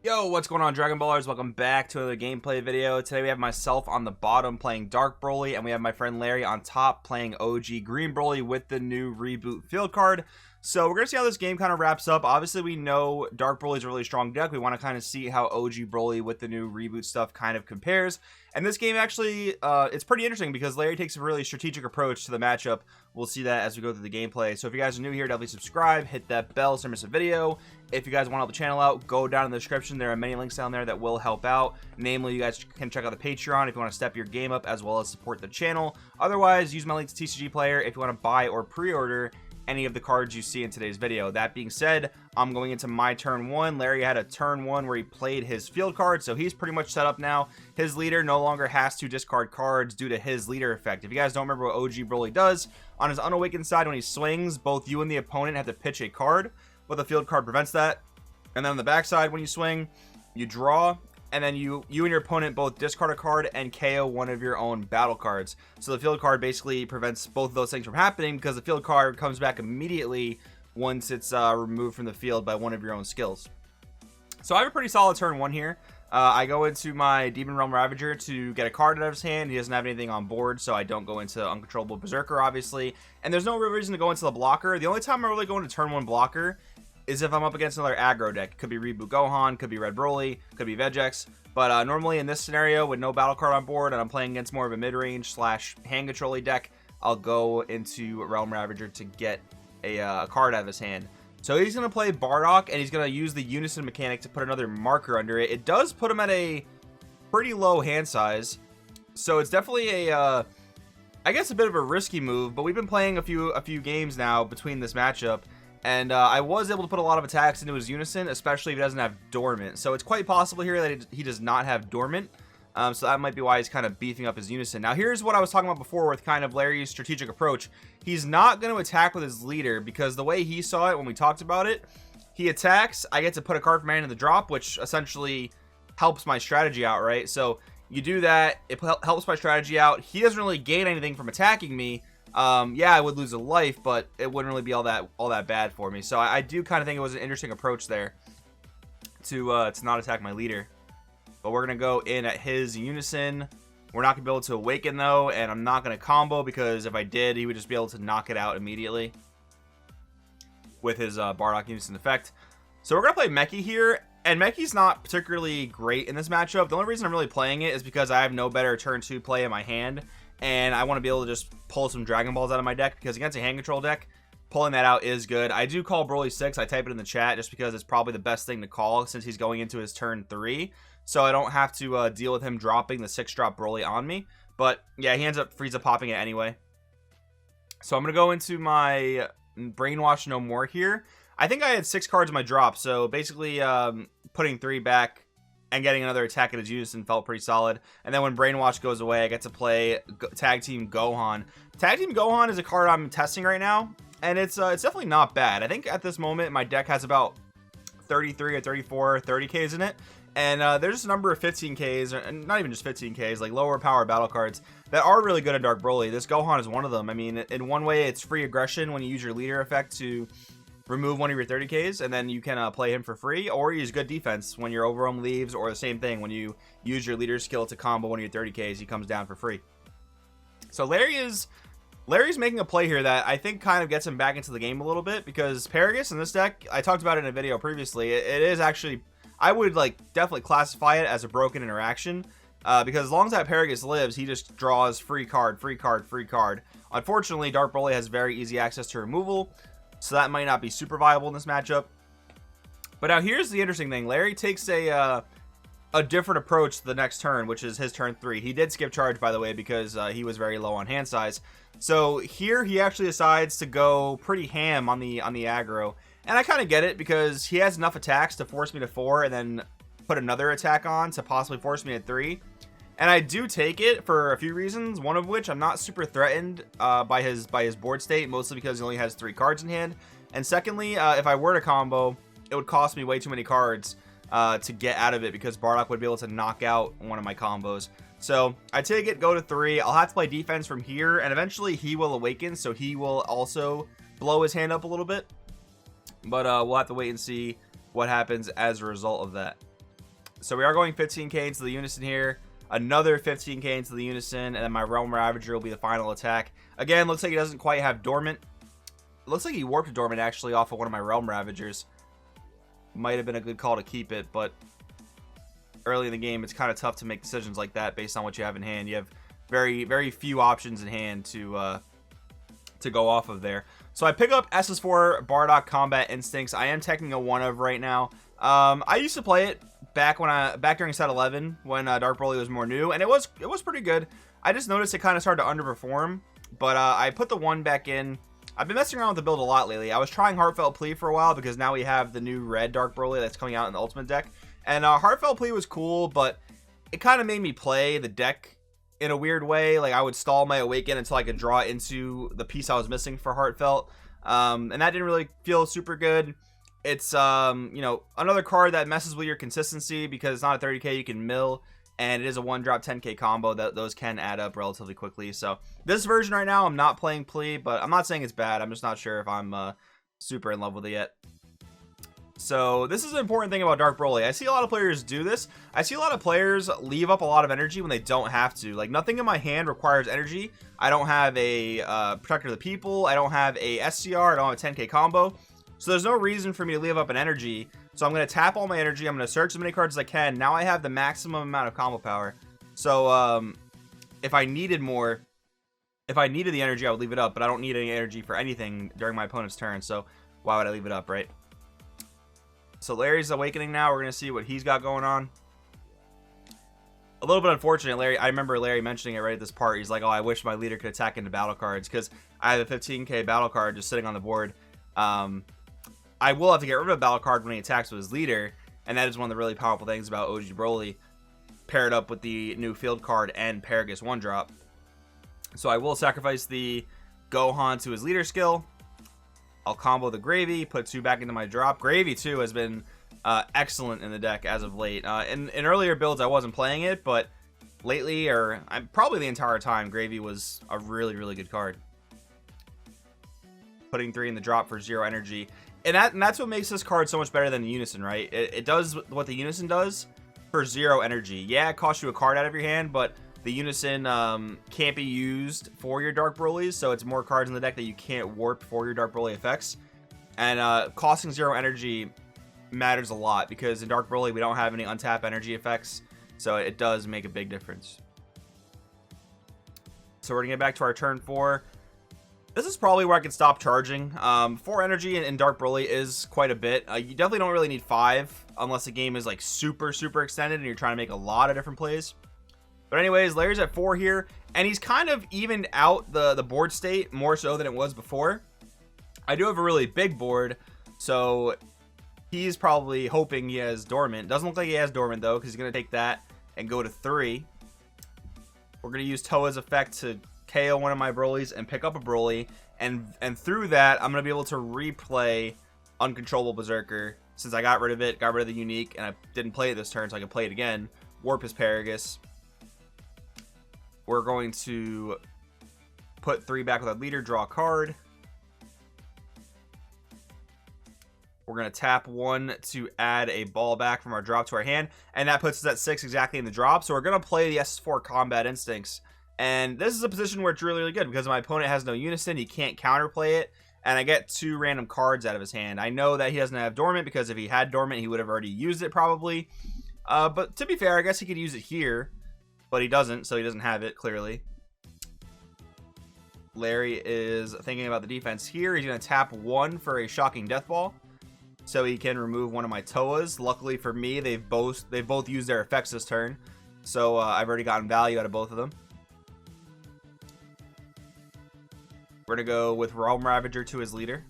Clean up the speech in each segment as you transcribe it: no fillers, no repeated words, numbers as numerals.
Yo, what's going on, Dragon Ballers? Welcome back to another gameplay video. Today we have myself on the bottom playing Dark Broly, and we have my friend Larry on top playing OG Green Broly with the new reboot field card. So we're going to see how this game kind of wraps up. Obviously, we know Dark Broly is a really strong deck. We want to kind of see how OG Broly with the new reboot stuff kind of compares. And this game actually, it's pretty interesting because Larry takes a really strategic approach to the matchup. We'll see that as we go through the gameplay. So if you guys are new here, definitely subscribe, hit that bell so you don't miss a video. If you guys want to help the channel out, go down in the description. There are many links down there that will help out. Namely, you guys can check out the Patreon if you want to step your game up as well as support the channel. Otherwise, use my link to TCG Player if you want to buy or pre-order any of the cards you see in today's video. That being said, I'm going into my turn one. Larry had a turn one where he played his field card, so he's pretty much set up now. His leader no longer has to discard cards due to his leader effect. If you guys don't remember what OG Broly does, on his unawakened side when he swings, both you and the opponent have to pitch a card, but the field card prevents that. And then on the backside when you swing, you draw, and then you and your opponent both discard a card and KO one of your own battle cards. So the field card basically prevents both of those things from happening because the field card comes back immediately once it's removed from the field by one of your own skills. So I have a pretty solid turn one here. I go into my Demon Realm Ravager to get a card out of his hand. He doesn't have anything on board, so I don't go into Uncontrollable Berserker, obviously. And there's no real reason to go into the blocker. The only time I really go into turn one blocker is if I'm up against another aggro deck. Could be Reboot Gohan, could be Red Broly, could be Vegex. But normally in this scenario with no battle card on board and I'm playing against more of a mid-range slash hand control deck, I'll go into Realm Ravager to get a card out of his hand. So he's going to play Bardock, and he's going to use the Unison mechanic to put another marker under it. It does put him at a pretty low hand size, so it's definitely a I guess a bit of a risky move, but we've been playing a few games now between this matchup. And I was able to put a lot of attacks into his Unison, especially if he doesn't have Dormant. So it's quite possible here that he does not have Dormant. So that might be why he's kind of beefing up his Unison. Now here's what I was talking about before with kind of Larry's strategic approach. He's not going to attack with his leader because the way he saw it when we talked about it, he attacks, I get to put a card from hand in the drop, which essentially helps my strategy out, right? So you do that, it helps my strategy out. He doesn't really gain anything from attacking me. Yeah, I would lose a life, but it wouldn't really be all that bad for me. So I do kind of think it was an interesting approach there to not attack my leader. But we're gonna go in at his Unison. We're not gonna be able to awaken though, and I'm not gonna combo because if I did, he would just be able to knock it out immediately with his Bardock Unison effect. So we're gonna play Meki here, and Meki's not particularly great in this matchup. The only reason I'm really playing it is because I have no better turn 2 play in my hand. And I want to be able to just pull some Dragon Balls out of my deck because against a hand control deck, pulling that out is good. I do call Broly 6. I type it in the chat just because it's probably the best thing to call since he's going into his turn 3. So I don't have to deal with him dropping the 6-drop Broly on me. But yeah, he ends up Frieza popping it anyway. So I'm going to go into my Brainwash No More here. I think I had 6 cards in my drop. So basically putting 3 back and getting another attack at his Unison felt pretty solid. And then when Brainwash goes away, I get to play Tag Team Gohan. Tag Team Gohan is a card I'm testing right now, and it's definitely not bad. I think at this moment my deck has about 33 or 34 30Ks in it, and there's a number of 15Ks, or not even just 15Ks, like lower power battle cards that are really good at Dark Broly. This Gohan is one of them. I mean, in one way, it's free aggression when you use your leader effect to remove one of your 30Ks, and then you can play him for free, or use good defense when your overwhelm leaves, or the same thing when you use your leader skill to combo one of your 30Ks, he comes down for free. So Larry's making a play here that I think kind of gets him back into the game a little bit, because Paragus in this deck, I talked about it in a video previously, it is actually, I would like definitely classify it as a broken interaction, because as long as that Paragus lives, he just draws free card, free card, free card. Unfortunately, Dark Broly has very easy access to removal, so that might not be super viable in this matchup. But now here's the interesting thing. Larry takes a different approach to the next turn, which is his turn 3. He did skip charge, by the way, because he was very low on hand size. So here he actually decides to go pretty ham on the aggro. And I kind of get it because he has enough attacks to force me to 4 and then put another attack on to possibly force me at 3. And I do take it for a few reasons, one of which I'm not super threatened by his board state, mostly because he only has 3 cards in hand. And secondly, if I were to combo, it would cost me way too many cards to get out of it because Bardock would be able to knock out one of my combos. So I take it, go to 3. I'll have to play defense from here, and eventually he will awaken, so he will also blow his hand up a little bit. But we'll have to wait and see what happens as a result of that. So we are going 15k into the Unison here. Another 15k into the Unison. And then my Realm Ravager will be the final attack. Again, looks like he doesn't quite have Dormant. Looks like he warped Dormant actually off of one of my Realm Ravagers. Might have been a good call to keep it, but early in the game, it's kind of tough to make decisions like that based on what you have in hand. You have very few options in hand to go off of there. So I pick up SS4 Bardock Combat Instincts. I am taking a 1 of right now. I used to play it back during set 11 when Dark Broly was more new, and it was pretty good. I just noticed it kind of started to underperform, but I put the 1 back in. I've been messing around with the build a lot lately. I was trying Heartfelt Plea for a while because now we have the new red Dark Broly that's coming out in the Ultimate deck. And Heartfelt Plea was cool, but it kind of made me play the deck in a weird way. Like, I would stall my Awaken until I could draw into the piece I was missing for Heartfelt. And that didn't really feel super good. It's, you know, another card that messes with your consistency because it's not a 30k you can mill. And it is a 1-drop 10k combo that those can add up relatively quickly. So this version right now, I'm not playing Plea, but I'm not saying it's bad. I'm just not sure if I'm super in love with it yet. So this is an important thing about Dark Broly. I see a lot of players do this. I see a lot of players leave up a lot of energy when they don't have to. Like, nothing in my hand requires energy. I don't have a Protector of the People. I don't have a SCR. I don't have a 10k combo. So there's no reason for me to leave up an energy. So I'm going to tap all my energy. I'm going to search as many cards as I can. Now I have the maximum amount of combo power. So if I needed more, if I needed the energy, I would leave it up. But I don't need any energy for anything during my opponent's turn. So why would I leave it up, right? So Larry's awakening now. We're going to see what he's got going on. A little bit unfortunate, Larry. I remember Larry mentioning it right at this part. He's like, oh, I wish my leader could attack into battle cards because I have a 15k battle card just sitting on the board. I will have to get rid of a battle card when he attacks with his leader, and that is one of the really powerful things about OG Broly, paired up with the new field card and Paragus 1-drop. So I will sacrifice the Gohan to his leader skill. I'll combo the Gravy, put 2 back into my drop. Gravy, too, has been excellent in the deck as of late. In earlier builds, I wasn't playing it, but lately, or probably the entire time, Gravy was a really good card. Putting 3 in the drop for 0 energy. And that's what makes this card so much better than the Unison, right? It does what the Unison does for 0 energy. Yeah, it costs you a card out of your hand, but the Unison can't be used for your Dark Brolys, so it's more cards in the deck that you can't warp for your Dark Broly effects. And costing 0 energy matters a lot, because in Dark Broly we don't have any untap energy effects, so it does make a big difference. So we're gonna get back to our turn 4. This is probably where I can stop charging. 4 energy in Dark Broly is quite a bit. You definitely don't really need 5 unless the game is like super extended and you're trying to make a lot of different plays. But anyways, Larry's at 4 here, and he's kind of evened out the board state more so than it was before. I do have a really big board, so he's probably hoping he has Dormant. Doesn't look like he has Dormant though, because he's going to take that and go to 3. We're going to use Toa's effect to KO one of my Brolys and pick up a Broly, and through that I'm going to be able to replay Uncontrollable Berserker, since I got rid of it, got rid of the unique, and I didn't play it this turn, so I can play it again. Warp his Paragus. We're going to put 3 back with our leader, draw a card. We're going to tap 1 to add a ball back from our drop to our hand, and that puts us at 6 exactly in the drop. So we're going to play the SS4 Combat Instincts, and this is a position where it's really good because my opponent has no Unison. He can't counterplay it, and I get 2 random cards out of his hand. I know that he doesn't have Dormant, because if he had Dormant, he would have already used it probably. But to be fair, I guess he could use it here, but he doesn't, so he doesn't have it, clearly. Larry is thinking about the defense here. He's going to tap 1 for a Shocking Death Ball, so he can remove one of my Toas. Luckily for me, they've both used their effects this turn, so I've already gotten value out of both of them. We're going to go with Realm Ravager to his leader.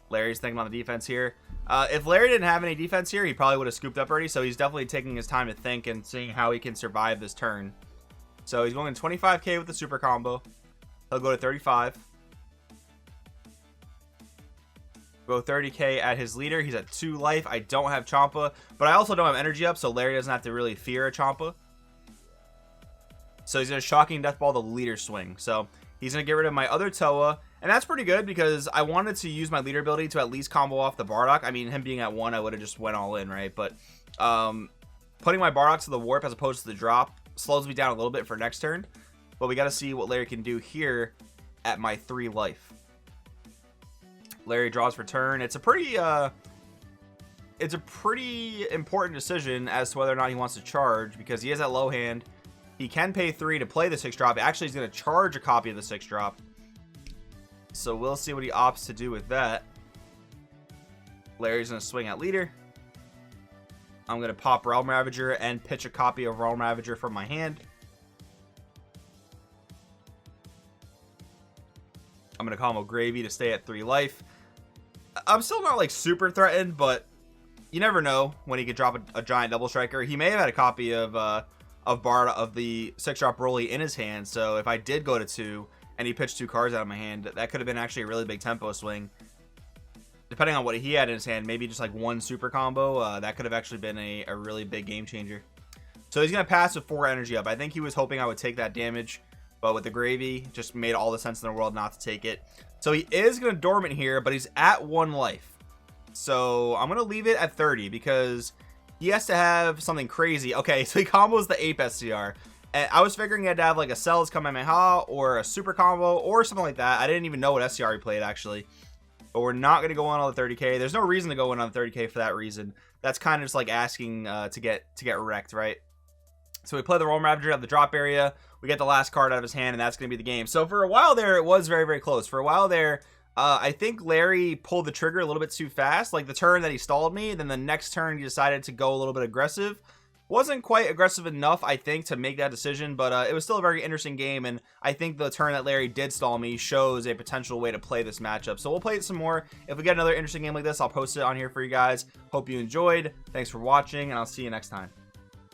Larry's thinking on the defense here. If Larry didn't have any defense here, he probably would have scooped up already, so he's definitely taking his time to think and seeing how he can survive this turn. So he's going 25k with the super combo. He'll go to 35. Go 30k at his leader. He's at 2 life. I don't have Champa, but I also don't have energy up, so Larry doesn't have to really fear a Champa. So he's going to Shocking Death Ball the leader swing. So He's going to get rid of my other Toa, and that's pretty good because I wanted to use my leader ability to at least combo off the Bardock. I mean, him being at 1, I would have just went all in, right? But putting my Bardock to the warp as opposed to the drop slows me down a little bit for next turn. But we got to see what Larry can do here at my 3 life. Larry draws for turn. It's a pretty important decision as to whether or not he wants to charge, because he is at low hand. He can pay 3 to play the 6-drop. Actually, he's going to charge a copy of the 6-drop. So we'll see what he opts to do with that. Larry's going to swing at leader. I'm going to pop Realm Ravager and pitch a copy of Realm Ravager from my hand. I'm going to combo Gravy to stay at 3 life. I'm still not like super threatened, but you never know when he could drop a giant double striker. He may have had a copy of Bard of the 6-drop Broly in his hand, so if I did go to 2 and he pitched 2 cards out of my hand, that could have been actually a really big tempo swing. Depending on what he had in his hand, maybe just like 1 super combo, that could have actually been a really big game changer. So he's going to pass with 4 energy up. I think he was hoping I would take that damage, but with the Gravy, just made all the sense in the world not to take it. So he is going to Dormant here, but he's at 1 life. So I'm going to leave it at 30 because he has to have something crazy. Okay, so he combos the Ape SCR. And I was figuring he had to have like a Cells Kamehameha or a super combo or something like that. I didn't even know what SCR he played actually. But we're not going to go in on the 30k. There's no reason to go in on the 30k for that reason. That's kind of just like asking to get wrecked, right? So we play the Realm Ravager at the drop area. We get the last card out of his hand, and that's going to be the game. So for a while there, it was very, very close. For a while there, I think Larry pulled the trigger a little bit too fast. Like the turn that he stalled me, then the next turn he decided to go a little bit aggressive. Wasn't quite aggressive enough, I think, to make that decision, but it was still a very interesting game, and I think the turn that Larry did stall me shows a potential way to play this matchup. So we'll play it some more. If we get another interesting game like this, I'll post it on here for you guys. Hope you enjoyed. Thanks for watching, and I'll see you next time.